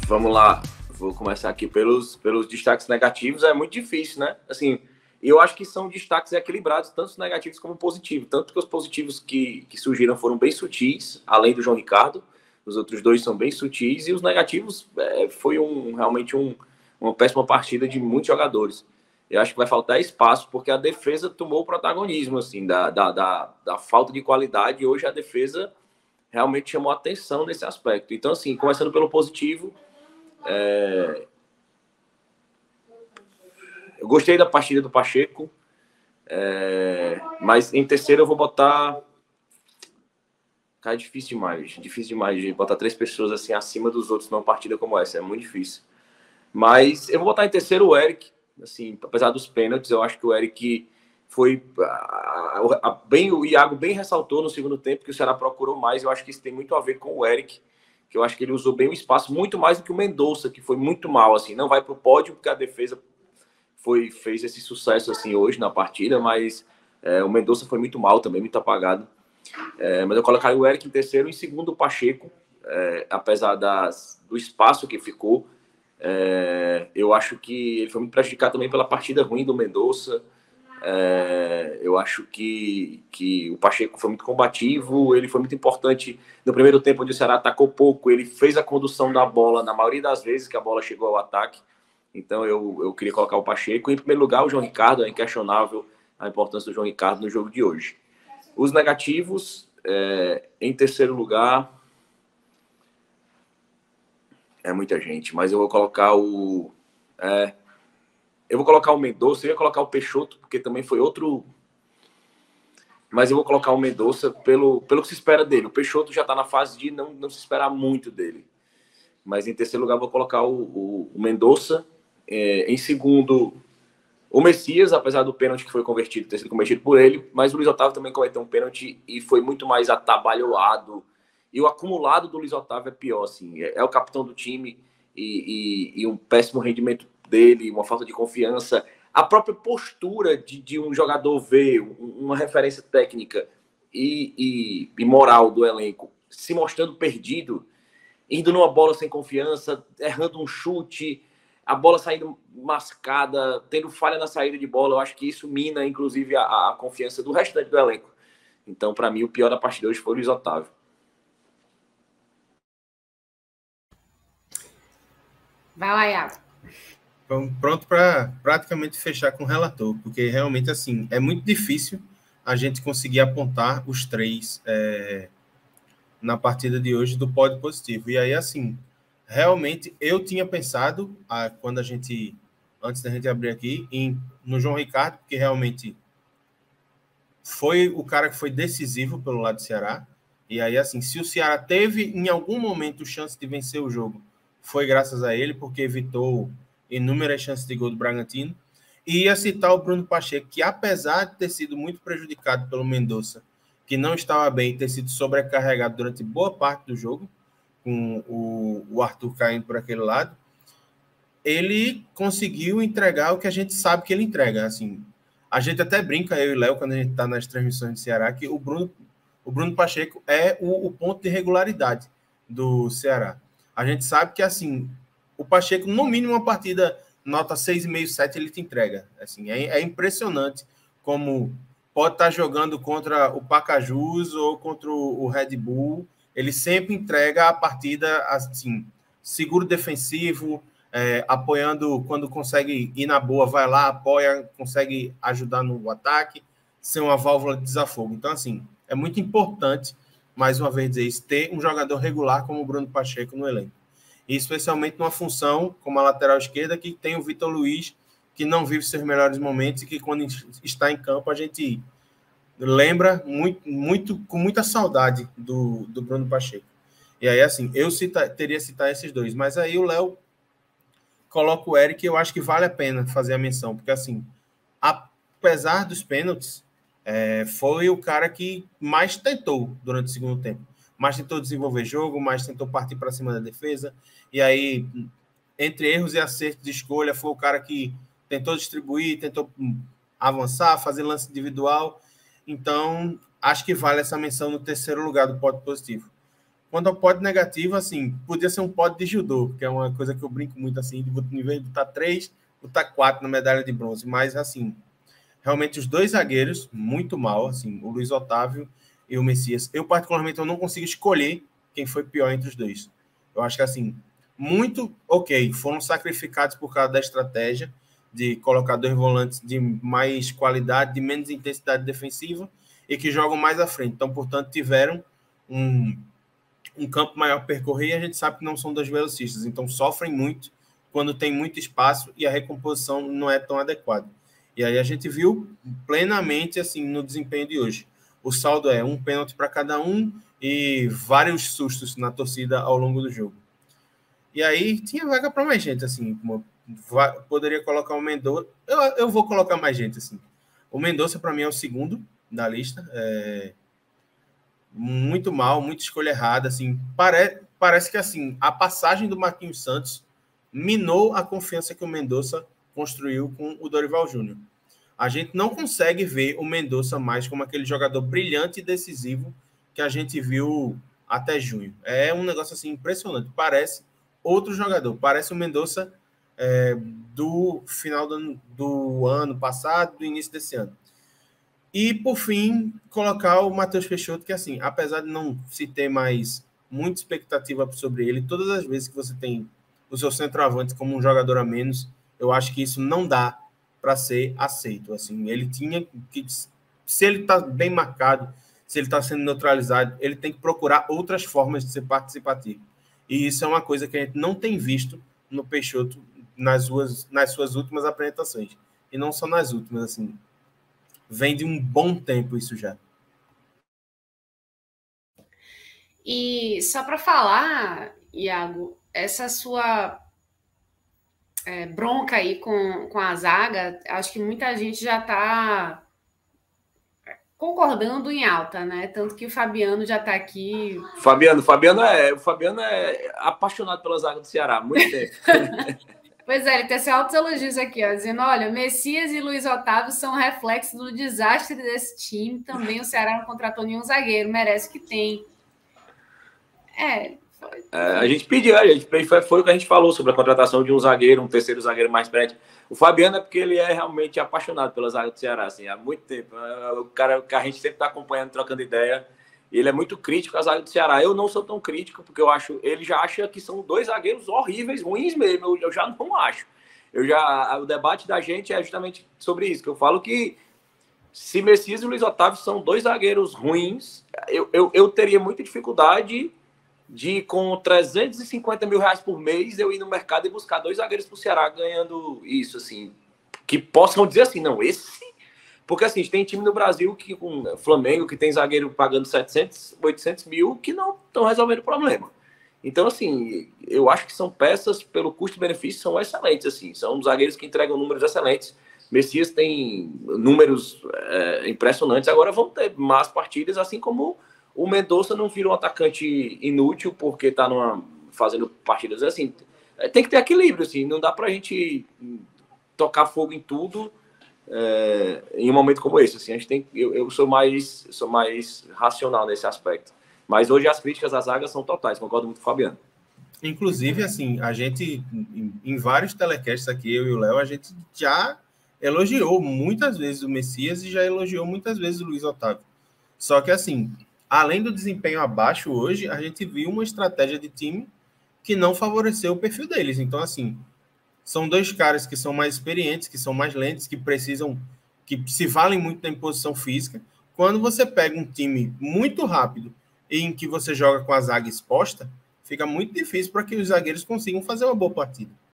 Vamos lá, vou começar aqui pelos destaques negativos. É muito difícil, né? Assim, eu acho que são destaques equilibrados, tanto negativos como positivos. Tanto que os positivos que surgiram foram bem sutis, além do João Ricardo. Os outros dois são bem sutis. E os negativos foi realmente uma péssima partida de muitos jogadores. Eu acho que vai faltar espaço, porque a defesa tomou o protagonismo, assim, da falta de qualidade. E hoje a defesa realmente chamou atenção nesse aspecto. Então, assim, começando pelo positivo, eu gostei da partida do Pacheco, mas em terceiro eu vou botar... Cara, é difícil demais de botar 3 pessoas assim acima dos outros numa partida como essa, é muito difícil. Mas eu vou botar em terceiro o Eric, assim, apesar dos pênaltis, eu acho que o Eric foi bem, o Iago bem ressaltou no segundo tempo que o Ceará procurou mais. Eu acho que isso tem muito a ver com o Eric, que eu acho que ele usou bem o espaço, muito mais do que o Mendonça, que foi muito mal, assim, não vai para o pódio porque a defesa fez esse sucesso assim hoje na partida, mas o Mendonça foi muito mal também, muito apagado. Mas eu colocaria o Eric em terceiro, em segundo o Pacheco, apesar do espaço que ficou. Eu acho que ele foi muito prejudicado também pela partida ruim do Mendonça. Eu acho que o Pacheco foi muito combativo, ele foi muito importante no primeiro tempo, onde o Ceará atacou pouco, ele fez a condução da bola na maioria das vezes que a bola chegou ao ataque. Então eu queria colocar o Pacheco. Em primeiro lugar, o João Ricardo. É inquestionável a importância do João Ricardo no jogo de hoje. Os negativos, em terceiro lugar, é muita gente, mas eu vou colocar o Mendonça. Eu ia colocar o Peixoto, porque também foi outro, mas eu vou colocar o Mendonça pelo que se espera dele. O Peixoto já está na fase de não se esperar muito dele, mas em terceiro lugar eu vou colocar o Mendonça. Em segundo, o Messias, apesar do pênalti que foi convertido, ter sido convertido por ele, mas o Luiz Otávio também cometeu um pênalti e foi muito mais atabalhoado. E o acumulado do Luiz Otávio é pior, assim. É o capitão do time e um péssimo rendimento dele, uma falta de confiança. A própria postura de um jogador ver uma referência técnica e moral do elenco se mostrando perdido, indo numa bola sem confiança, errando um chute, a bola saindo mascada, tendo falha na saída de bola. Eu acho que isso mina, inclusive, a confiança do restante do elenco. Então, para mim, o pior da partida hoje foi o Luiz Otávio. Vai lá, Iago. Pronto para praticamente fechar com o relator, porque realmente, assim, é muito difícil a gente conseguir apontar os 3 na partida de hoje do pódio positivo. E aí, assim, realmente eu tinha pensado, antes da gente abrir aqui, no João Ricardo, porque realmente foi o cara que foi decisivo pelo lado do Ceará. E aí, assim, se o Ceará teve em algum momento chance de vencer o jogo, foi graças a ele, porque evitou inúmeras chances de gol do Bragantino. E ia citar o Bruno Pacheco, que apesar de ter sido muito prejudicado pelo Mendonça, que não estava bem, ter sido sobrecarregado durante boa parte do jogo, com o Arthur caindo por aquele lado, ele conseguiu entregar o que a gente sabe que ele entrega. Assim, a gente até brinca, eu e o Léo, quando a gente está nas transmissões de Ceará, que o Bruno Pacheco é o ponto de regularidade do Ceará. A gente sabe que, assim, o Pacheco, no mínimo, uma partida nota 6,5, 7, ele te entrega. Assim, é impressionante como pode estar jogando contra o Pacajus ou contra o Red Bull, ele sempre entrega a partida, assim, seguro defensivo, apoiando quando consegue ir na boa, vai lá, apoia, consegue ajudar no ataque, ser uma válvula de desafogo. Então, assim, é muito importante, mais uma vez dizer isso, ter um jogador regular como o Bruno Pacheco no elenco. E especialmente numa função como a lateral esquerda, que tem o Vitor Luiz, que não vive seus melhores momentos e que quando está em campo a gente lembra muito com muita saudade do Bruno Pacheco. E aí, assim, eu teria citar esses dois, mas aí o Léo coloca o Eric, eu acho que vale a pena fazer a menção, porque, assim, apesar dos pênaltis, foi o cara que mais tentou durante o segundo tempo. Mais tentou desenvolver jogo, mais tentou partir para cima da defesa. E aí, entre erros e acertos de escolha, foi o cara que tentou distribuir, tentou avançar, fazer lance individual. Então, acho que vale essa menção no terceiro lugar do pódio positivo. Quanto ao pódio negativo, assim, podia ser um pódio de judô, que é uma coisa que eu brinco muito, assim, de nível de botar 3, botar 4 na medalha de bronze. Mas, assim, realmente os dois zagueiros, muito mal, assim, o Luiz Otávio e o Messias. Eu, particularmente, eu não consigo escolher quem foi pior entre os dois. Eu acho que, assim, muito ok, foram sacrificados por causa da estratégia de colocar dois volantes de mais qualidade, de menos intensidade defensiva e que jogam mais à frente. Então, portanto, tiveram um campo maior a percorrer e a gente sabe que não são dois velocistas, então sofrem muito quando tem muito espaço e a recomposição não é tão adequada. E aí a gente viu plenamente assim no desempenho de hoje. O saldo é um pênalti para cada um e vários sustos na torcida ao longo do jogo. E aí tinha vaga para mais gente, assim, poderia colocar o Mendonça. Eu vou colocar mais gente, assim. O Mendonça, para mim, é o segundo da lista. Muito mal, muita escolha errada, assim. Parece que, assim, a passagem do Marquinhos Santos minou a confiança que o Mendonça construiu com o Dorival Júnior. A gente não consegue ver o Mendonça mais como aquele jogador brilhante e decisivo que a gente viu até junho. É um negócio, assim, impressionante. Parece outro jogador. Parece o Mendonça do final do ano passado, do início desse ano. E, por fim, colocar o Matheus Peixoto, que, assim, apesar de não se ter mais muita expectativa sobre ele, todas as vezes que você tem o seu centroavante como um jogador a menos, eu acho que isso não dá para ser aceito. Assim, ele tinha que, se ele está bem marcado, se ele está sendo neutralizado, ele tem que procurar outras formas de ser participativo. E isso é uma coisa que a gente não tem visto no Peixoto nas suas últimas apresentações. E não só nas últimas, assim. Vem de um bom tempo isso já. E só para falar, Iago, essa sua bronca aí com a zaga, acho que muita gente já está concordando em alta, né? Tanto que o Fabiano já está aqui. O Fabiano é apaixonado pela zaga do Ceará há muito tempo. Pois é, ele tem esses altos elogios aqui, ó, dizendo, olha, Messias e Luiz Otávio são reflexo do desastre desse time. Também o Ceará não contratou nenhum zagueiro, merece que tem. A gente pediu, foi o que a gente falou sobre a contratação de um zagueiro, um terceiro zagueiro mais perto. O Fabiano é porque ele é realmente apaixonado pela zaga do Ceará, assim, há muito tempo. O cara que a gente sempre está acompanhando, trocando ideia. Ele é muito crítico à zaga do Ceará. Eu não sou tão crítico, porque ele já acha que são dois zagueiros horríveis, ruins mesmo. Eu já não acho. O debate da gente é justamente sobre isso, que eu falo que se Messias e Luiz Otávio são dois zagueiros ruins, eu teria muita dificuldade de, com 350 mil reais por mês, eu ir no mercado e buscar dois zagueiros para o Ceará ganhando isso, assim, que possam dizer assim, não, esse... Porque, assim, a gente tem time no Brasil, com o Flamengo, que tem zagueiro pagando 700, 800 mil, que não estão resolvendo o problema. Então, assim, eu acho que são peças, pelo custo-benefício, são excelentes, assim. São zagueiros que entregam números excelentes. Messias tem números impressionantes. Agora vão ter más partidas, assim como o Mendonça não vira um atacante inútil, porque está fazendo partidas assim. Tem que ter equilíbrio, assim. Não dá pra gente tocar fogo em tudo. Em um momento como esse, assim, a gente eu sou mais racional nesse aspecto. Mas hoje as críticas às zagas são totais, concordo muito com o Fabiano. Inclusive, assim, a gente, em vários telecasts aqui, eu e o Léo, a gente já elogiou muitas vezes o Messias e já elogiou muitas vezes o Luiz Otávio. Só que, assim, além do desempenho abaixo hoje, a gente viu uma estratégia de time que não favoreceu o perfil deles. Então, assim, são dois caras que são mais experientes, que são mais lentos, que se valem muito da imposição física. Quando você pega um time muito rápido e em que você joga com a zaga exposta, fica muito difícil para que os zagueiros consigam fazer uma boa partida.